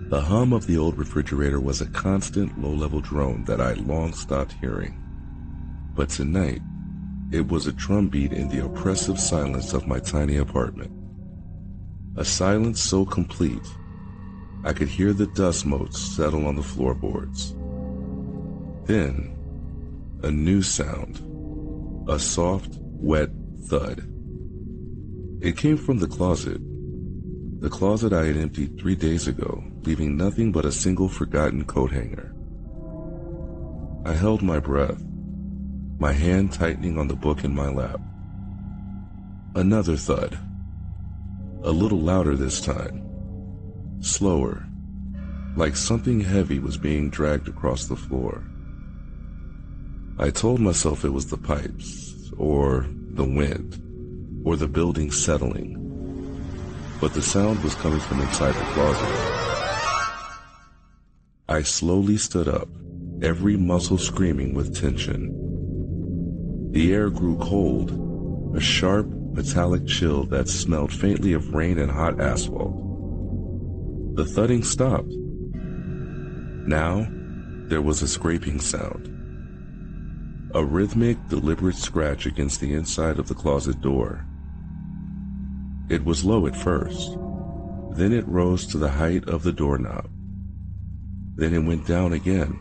The hum of the old refrigerator was a constant low-level drone that I'd long stopped hearing. But tonight, it was a drumbeat in the oppressive silence of my tiny apartment. A silence so complete, I could hear the dust motes settle on the floorboards. Then, a new sound, a soft, wet thud. It came from the closet I had emptied 3 days ago, leaving nothing but a single forgotten coat hanger. I held my breath, my hand tightening on the book in my lap. Another thud, a little louder this time, slower, like something heavy was being dragged across the floor. I told myself it was the pipes, or the wind, or the building settling, but the sound was coming from inside the closet. I slowly stood up, every muscle screaming with tension. The air grew cold, a sharp, metallic chill that smelled faintly of rain and hot asphalt. The thudding stopped. Now, there was a scraping sound. A rhythmic, deliberate scratch against the inside of the closet door. It was low at first. Then it rose to the height of the doorknob. Then it went down again.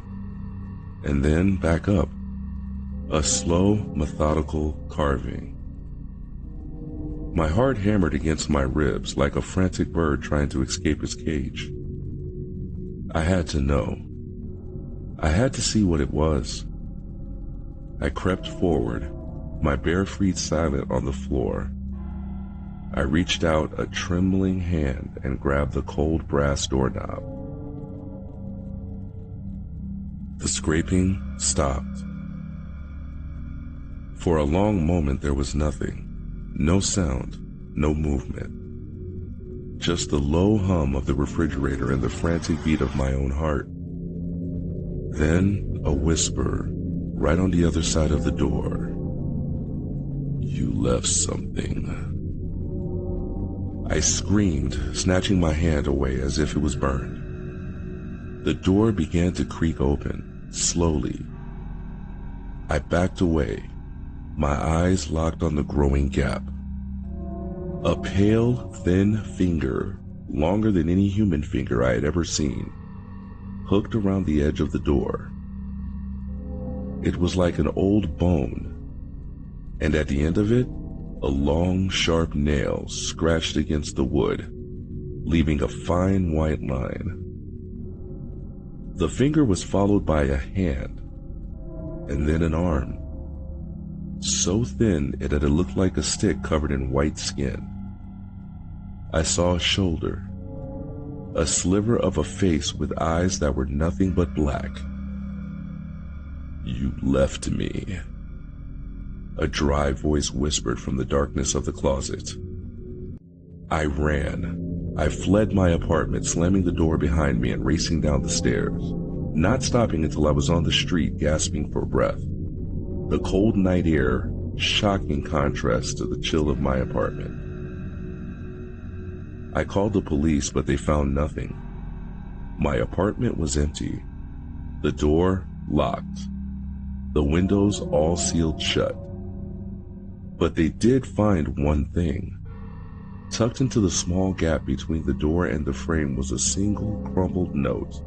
And then back up. A slow, methodical carving. My heart hammered against my ribs like a frantic bird trying to escape its cage. I had to know. I had to see what it was. I crept forward, my bare feet silent on the floor. I reached out a trembling hand and grabbed the cold brass doorknob. The scraping stopped. For a long moment there was nothing. No sound, no movement. Just the low hum of the refrigerator and the frantic beat of my own heart. Then a whisper right on the other side of the door. You left something. I screamed, snatching my hand away as if it was burned. The door began to creak open, slowly. I backed away, my eyes locked on the growing gap. A pale, thin finger, longer than any human finger I had ever seen, hooked around the edge of the door. It was like an old bone, and at the end of it, a long, sharp nail scratched against the wood, leaving a fine white line. The finger was followed by a hand, and then an arm, so thin it had looked like a stick covered in white skin. I saw a shoulder, a sliver of a face with eyes that were nothing but black. You left me, a dry voice whispered from the darkness of the closet. I ran. I fled my apartment, slamming the door behind me and racing down the stairs, not stopping until I was on the street, gasping for breath. The cold night air, shocking contrast to the chill of my apartment. I called the police, but they found nothing. My apartment was empty. The door locked. The windows all sealed shut. But they did find one thing. Tucked into the small gap between the door and the frame was a single crumpled note.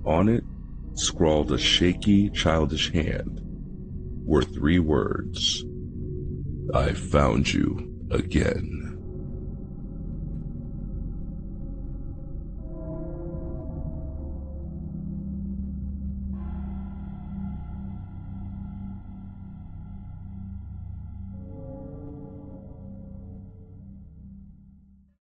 On it, scrawled a shaky, childish hand, were 3 words. I found you again.